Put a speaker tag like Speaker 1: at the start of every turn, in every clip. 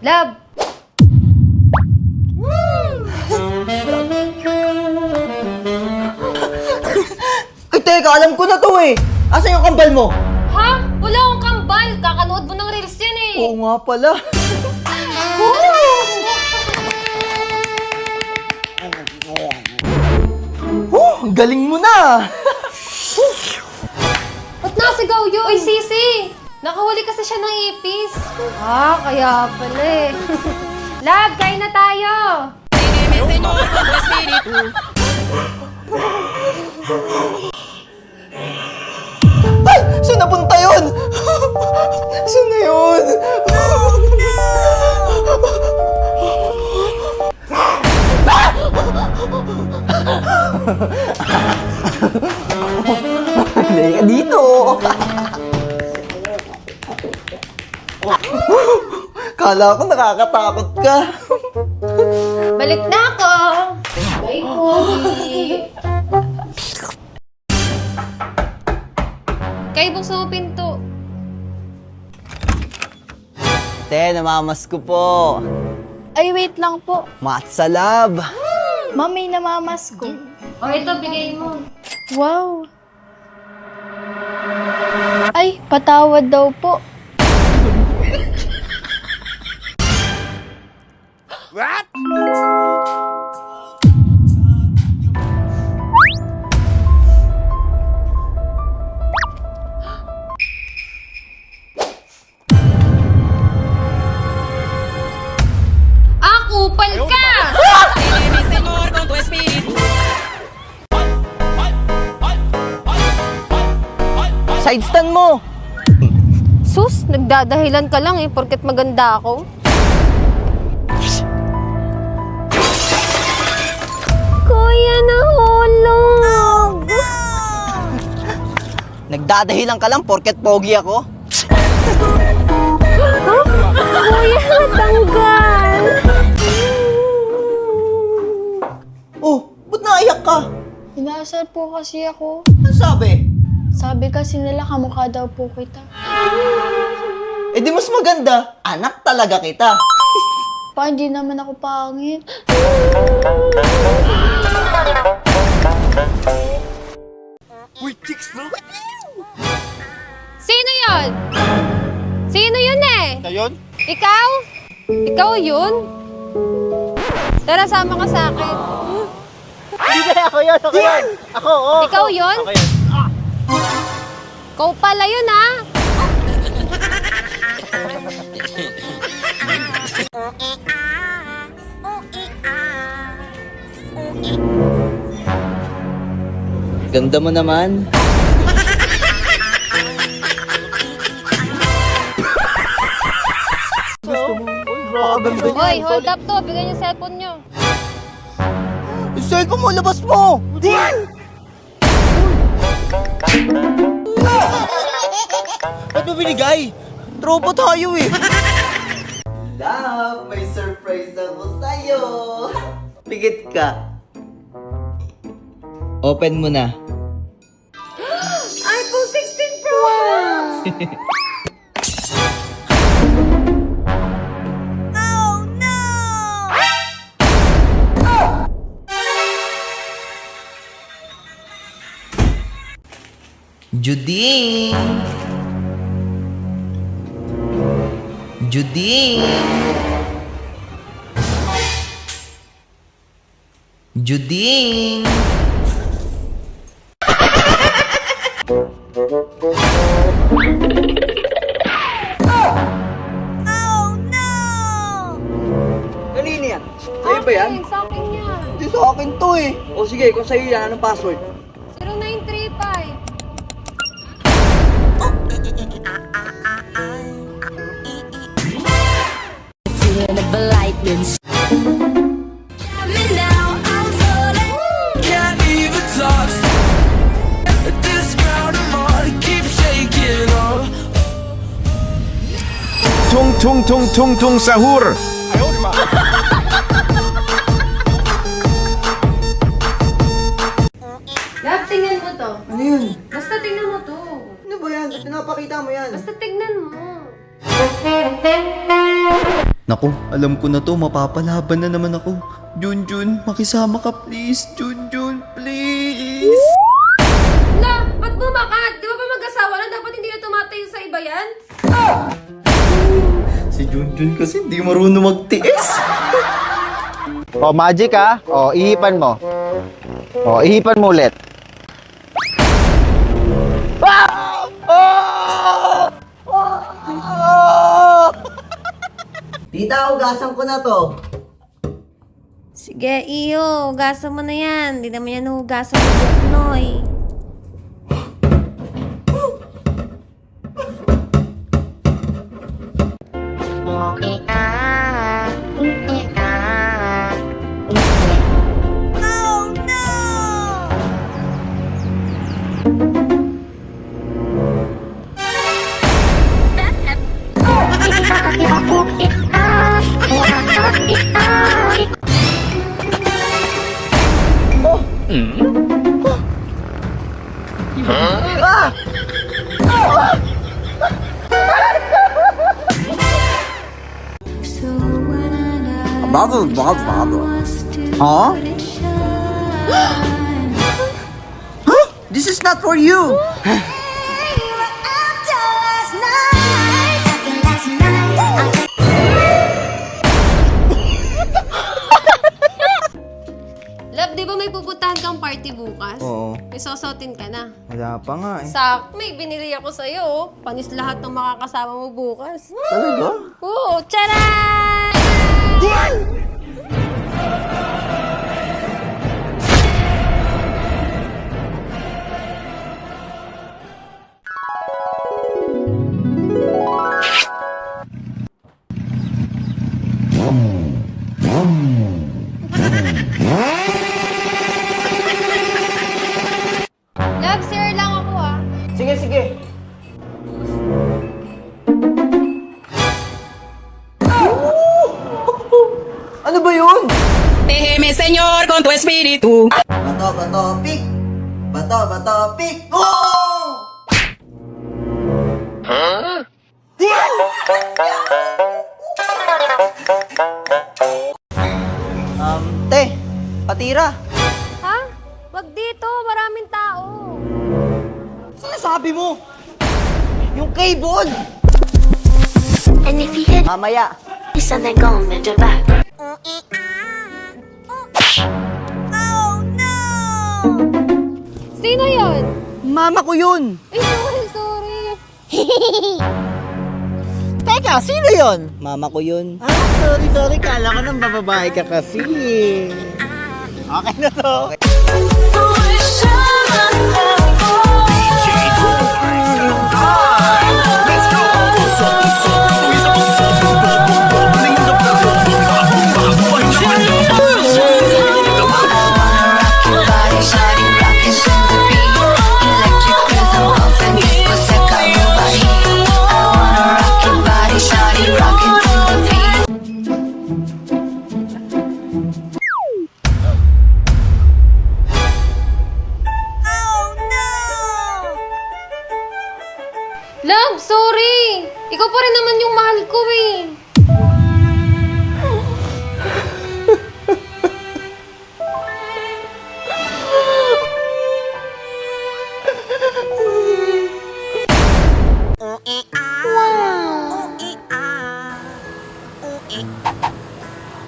Speaker 1: Love!
Speaker 2: Ay, teka, alam ko na to eh. Asan yung kambal mo?
Speaker 1: Ha? Wala akong kambal. Kakanood mo ng reels yan eh.
Speaker 2: Oo nga pala. Ang galing mo na.
Speaker 1: Ba't nasigaw yun? Uy, Sisi! Nakahuli kasi siya ng ipis. Ah, kaya pala eh. Love, kain na tayo!
Speaker 2: Ay! Saan napunta yun? Saan na yun? Halika dito. Kala ko nakakatakot ka.
Speaker 1: Balik na ako! Bye, Kobe! Kay, buksan mo pinto.
Speaker 2: Te, namamas ko po.
Speaker 3: Ay, wait lang po.
Speaker 2: Matsalab.
Speaker 3: Ma'am, may namamas ko.
Speaker 1: O, ito, bigay mo.
Speaker 3: Wow. Ay, patawad daw po.
Speaker 4: What?
Speaker 1: Kupal ka!
Speaker 2: Side stand mo.
Speaker 1: Sus, nagdadahilan ka lang eh, porket maganda ako. Kuya, nahulog!
Speaker 2: Nagdadahilan ka lang porket pogi ako.
Speaker 1: Kuya, natanggal!
Speaker 2: Oh, ba't naiyak ka?
Speaker 3: Inasal po kasi ako.
Speaker 2: Ano sabi?
Speaker 3: Sabi kasi nila kamukha daw po kita.
Speaker 2: Eh di mas maganda, anak talaga kita.
Speaker 3: Pa, hindi naman ako pangit.
Speaker 4: Uy, chicks, no?
Speaker 1: Sino yon? Sino yun eh?
Speaker 4: Ngayon?
Speaker 1: Ikaw? Ikaw yun? Tara, sama ka sa akin.
Speaker 4: Hindi na ako yun, ako yun. Ako, oo.
Speaker 1: Ikaw yun?
Speaker 4: Ako yun.
Speaker 1: Ikaw pala yun ha?
Speaker 2: Ganda mo naman.
Speaker 4: Grabe.
Speaker 1: Hoy, hold up to. Bigyan yung cellphone nyo.
Speaker 2: Yung cellphone mo, labas mo! Ba't mo binigay? Tropa tayo eh. Love, may surprise ako sa'yo. Pigit ka. Open mo na.
Speaker 1: iPhone 16 Pro Max!
Speaker 2: Juding! Juding! Juding! Kanina yan? Sa'yo ba yan?
Speaker 1: Sa akin yan.
Speaker 2: Hindi sa akin to eh. O sige, kung sa'yo yan, anong password?
Speaker 1: 0935.
Speaker 5: Can't even talk. This ground I'm on keeps shaking.
Speaker 6: Tung tung tung tung tung sahur.
Speaker 1: Love, tingnan mo to.
Speaker 2: Ano yun?
Speaker 1: Basta tingnan mo to.
Speaker 2: Ano ba yan? Ba't pinapakita mo yan?
Speaker 1: Basta tignan mo.
Speaker 2: Naku, alam ko na to, mapapalaban na naman ako. Junjun, makisama ka please. Junjun, please.
Speaker 1: La, ba't bumakat? Di ba ba mag-asawa na? Dapat hindi na tumatayo sa iba yan?
Speaker 2: Si Junjun kasi hindi marunong magtiis.
Speaker 4: O, magic ha. O, ihipan mo. O, ihipan mo ulit.
Speaker 2: Tita, ugasan ko na to.
Speaker 1: Sige, iyo. Hugasan mo na yan. Hindi naman yan hugasan mo yung Noy.
Speaker 2: Huh? This is not for you.
Speaker 1: Love, di ba may pupuntahan kang party bukas?
Speaker 2: Oo.
Speaker 1: May sosotin ka na.
Speaker 2: Wala pa nga eh.
Speaker 1: Sak, may binili ako sa'yo. Oh. Panis lahat ng makakasama mo bukas.
Speaker 2: Talaga?
Speaker 1: Oo, tcharan! Love, share lang ako ah.
Speaker 2: Sige, sige. Ano ba yun?
Speaker 7: Déjeme, Señor, con tu espíritu.
Speaker 2: Bato, bato, pick! Bato, bato, pick! Oh! Te, patira.
Speaker 1: Ha? Wag dito, maraming tao.
Speaker 2: Sinasabi mo? Yung cable!
Speaker 8: And if you hit
Speaker 2: Mamaya.
Speaker 8: isa na gong medyo ba?
Speaker 1: Sino yon?
Speaker 2: Mama ko yun!
Speaker 1: Ay, sorry.
Speaker 2: Teka, sino yun? Mama ko yun. Sorry. Kala ko nang bababae ka kasi. Okay na to.
Speaker 1: Love, sorry. Ikaw pa rin naman yung mahal ko eh.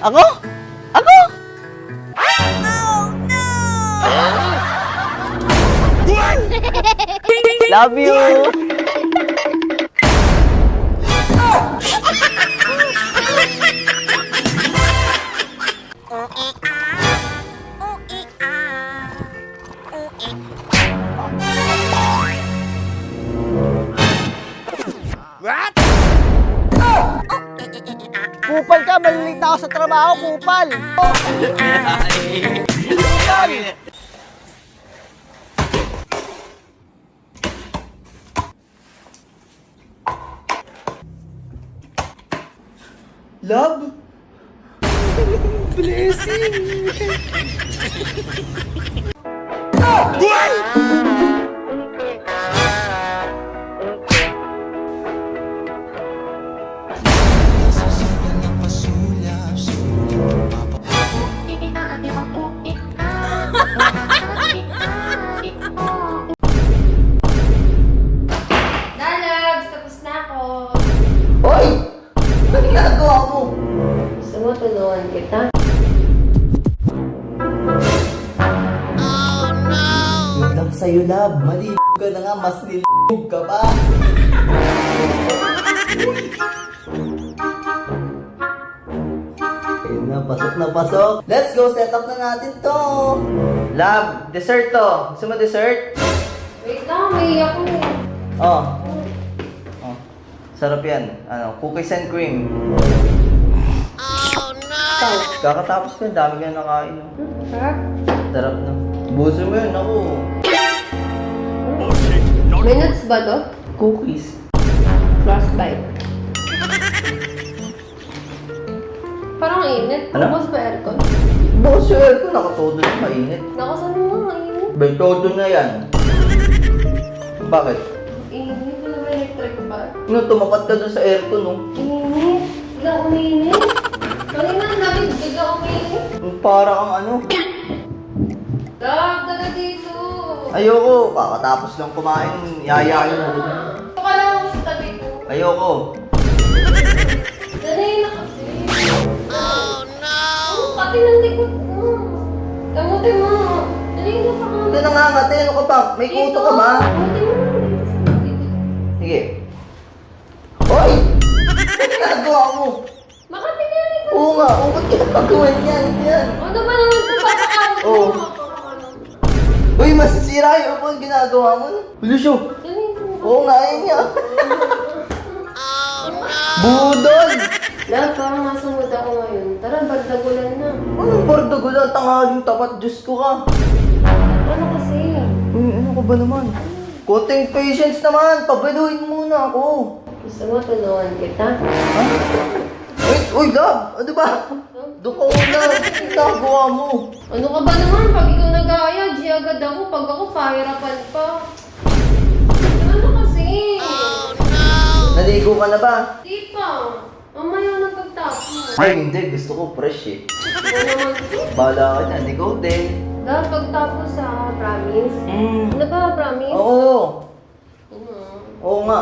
Speaker 2: Ako? Ako? Love you!
Speaker 4: Kupal ka, malilate na ako sa trabaho, kupal.
Speaker 2: Love? Blessing! sa'yo, love. Malibog ka na nga, mas nilibog ka pa. Ayun na, pasok na pasok. Let's go, set up na natin to. Love, dessert to. Gusto mo dessert?
Speaker 1: Wait lang, may ako eh.
Speaker 2: Oh. Oh. Sarap yan. Ano, cookies and cream. Oh no! Kakatapos ko, dami ka nakain. No?
Speaker 1: Sarap.
Speaker 2: Sarap na. Buso mo yun, ako.
Speaker 1: May nuts ba to?
Speaker 2: Cookies.
Speaker 1: Frostbite. Parang init.
Speaker 2: Ano?
Speaker 1: Bukas ba aircon?
Speaker 2: Bukas yung aircon, nakatodo na mainit.
Speaker 1: Nakasan mo nga, init.
Speaker 2: Bertodo na yan. Bakit?
Speaker 1: Init, wala ba electric pa?
Speaker 2: No, tumapat ka dun sa aircon, no?
Speaker 1: Init. Bigla uminit. Kanina ang dami, bigla uminit.
Speaker 2: Para kang ano.
Speaker 1: Dag, daga dito.
Speaker 2: Ayoko, kakatapos lang kumain, yayain mo.
Speaker 1: Ito ka lang ako sa tabi ko.
Speaker 2: Ayoko.
Speaker 1: Danay na kasi. Oh no! Pati ng likod mo. Kamuti mo. Danay na pa
Speaker 2: Hindi nangangati, ano ka ba? May kuto ka ba?
Speaker 1: Kamuti mo.
Speaker 2: Sige. Hoy! Ano ginagawa mo?
Speaker 1: Makati ka rin ko.
Speaker 2: Oo nga, ba't ginagawa niyan? Yan.
Speaker 1: Ano ba naman ito papakamot mo?
Speaker 2: Oo. Uy, masisira yung upo yung ginagawa mo. Lucio!
Speaker 1: Danay mo.
Speaker 2: Oo nga, yun niya. Budol!
Speaker 1: Love, parang nasa mood ako ngayon. Tara, bagdagulan na.
Speaker 2: Anong bardagulan? Tanghaling tapat, Diyos ko ka.
Speaker 1: Ano kasi?
Speaker 2: Uy, ano ka ba naman? Konting patience naman, pabaluin muna ako.
Speaker 1: Gusto mo tulungan kita?
Speaker 2: Uy, love! Ano ba? Doon ka muna, ano ginagawa mo?
Speaker 1: Ano ka ba naman? Pag ikaw nag-aaya, G agad ako. Pag ako, pahirapan pa. Ano kasi?
Speaker 2: Naligo ka na ba?
Speaker 1: Di pa. Mamaya na pagtapos.
Speaker 2: Ay, hindi. Gusto ko fresh eh.
Speaker 1: Ano naman ito?
Speaker 2: Bahala ka dyan, ikaw din.
Speaker 1: Love, pagtapos promise. Ano ba, promise?
Speaker 2: Oo.
Speaker 1: Ano?
Speaker 2: Oo nga.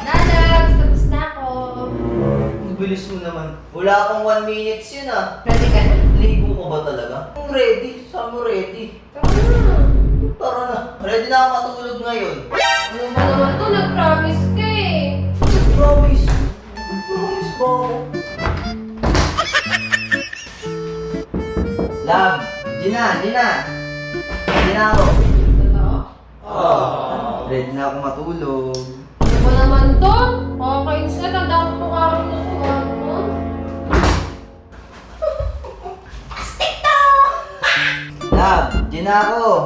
Speaker 1: Dadags, tapos na ako.
Speaker 2: Ang bilis mo naman. Wala pang 1 minutes yun ah.
Speaker 1: Ready ka na?
Speaker 2: Ligo ka ba talaga? Kung ready, saan mo ready?
Speaker 1: Tara na.
Speaker 2: Tara na. Ready na ako matulog ngayon.
Speaker 1: Ano ba naman to? Nag-promise ka eh.
Speaker 2: Promise. Promise ba ako? Love, Gina. Gina ako.
Speaker 1: Totoo?
Speaker 2: Ready na ako matulog.
Speaker 1: Ano ba naman to? Kakainis ka, tanda ko araw na to. Ano?
Speaker 2: Love, Gina ako.